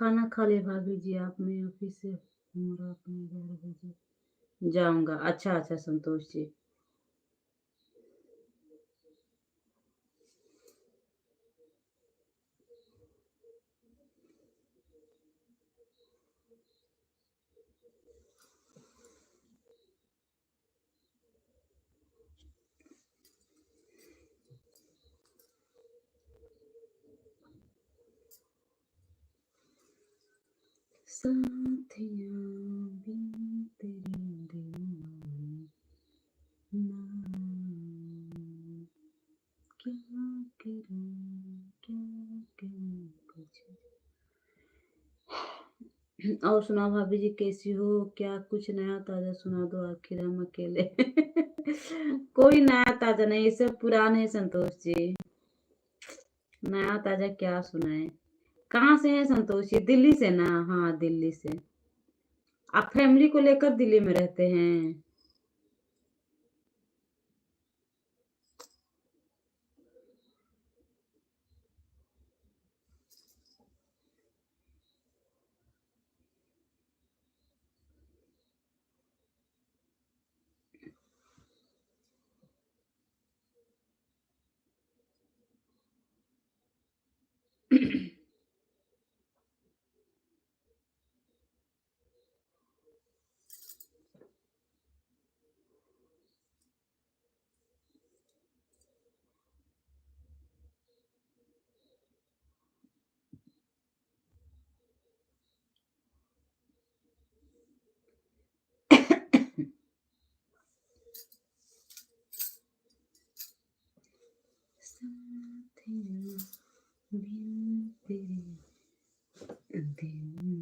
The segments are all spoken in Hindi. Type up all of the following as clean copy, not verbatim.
खाना खा लिया भाभी जी आप? मैं ऑफिस से हूँ, रात में 11 बजे जाऊँगा। अच्छा, अच्छा संतोष जी। साथिया बिन तेरे दीवाना क्या करूं कुछ। और सुनाओ भाभी जी कैसी हो? क्या कुछ नया ताजा सुना दो, आखिर हम अकेले कोई नया ताजा नहीं, ये सब पुराने हैं संतोष जी। नया ताजा क्या सुनाए? कहाँ से है संतोष जी? दिल्ली से ना? हाँ दिल्ली से। आप फैमिली को लेकर दिल्ली में रहते हैं? साथिया बिन तेरे दीवाना।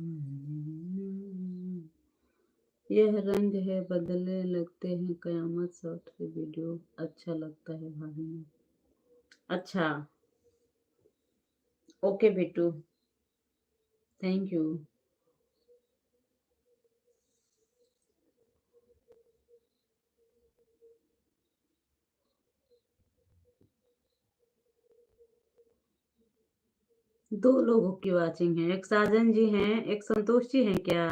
यह रंग है बदलने लगते हैं कयामत शॉर्ट से वीडियो अच्छा लगता है भाभी ने। अच्छा। ओके बिट्टू। Thank you. दो लोगों की वाचिंग है, एक साजन जी हैं, एक संतोष जी हैं क्या?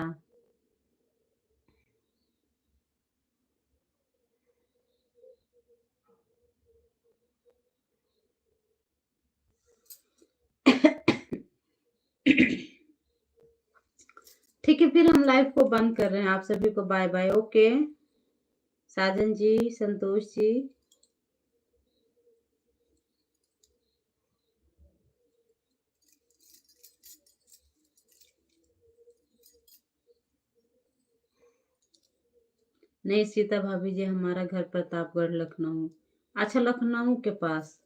ठीक है फिर हम लाइव को बंद कर रहे हैं, आप सभी को बाय बाय। ओके साजन जी, संतोष जी। नहीं सीता भाभी जी, हमारा घर प्रतापगढ़ लखनऊ। अच्छा लखनऊ के पास।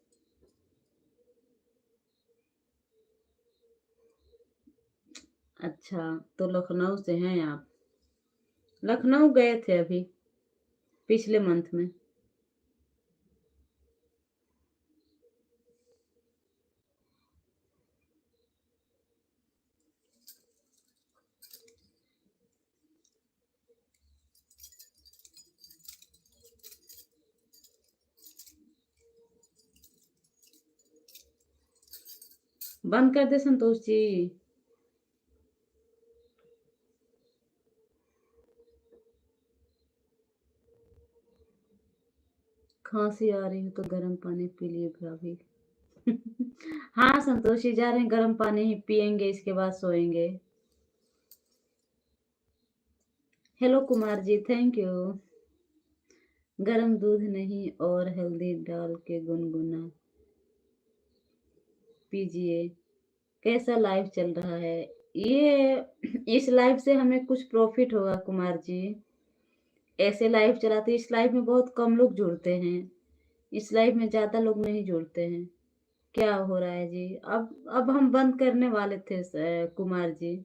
अच्छा तो लखनऊ से हैं आप? लखनऊ गए थे अभी पिछले मंथ में। बंद कर दे संतोष जी। खांसी आ रही है तो गर्म पानी पी लिए भाभी। हाँ संतोष जी जा रहे हैं, गर्म पानी ही पियेंगे, इसके बाद सोएंगे। Hello Kumar ji, thank you. गर्म दूध नहीं और हल्दी डाल के गुनगुना पीजिए। कैसा लाइव चल रहा है ये? इस लाइव से हमें कुछ प्रॉफिट होगा कुमार जी। ऐसे लाइव चलाते, इस लाइव में बहुत कम लोग जुड़ते हैं, इस लाइव में ज्यादा लोग नहीं जुड़ते हैं। क्या हो रहा है जी? अब हम बंद करने वाले थे कुमार जी।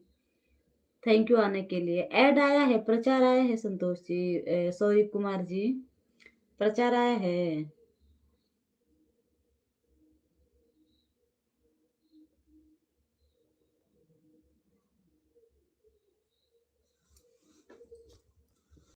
थैंक यू आने के लिए। ऐड आया है, प्रचार आया है संतोष जी, सॉरी कुमार जी, प्रचार आया है।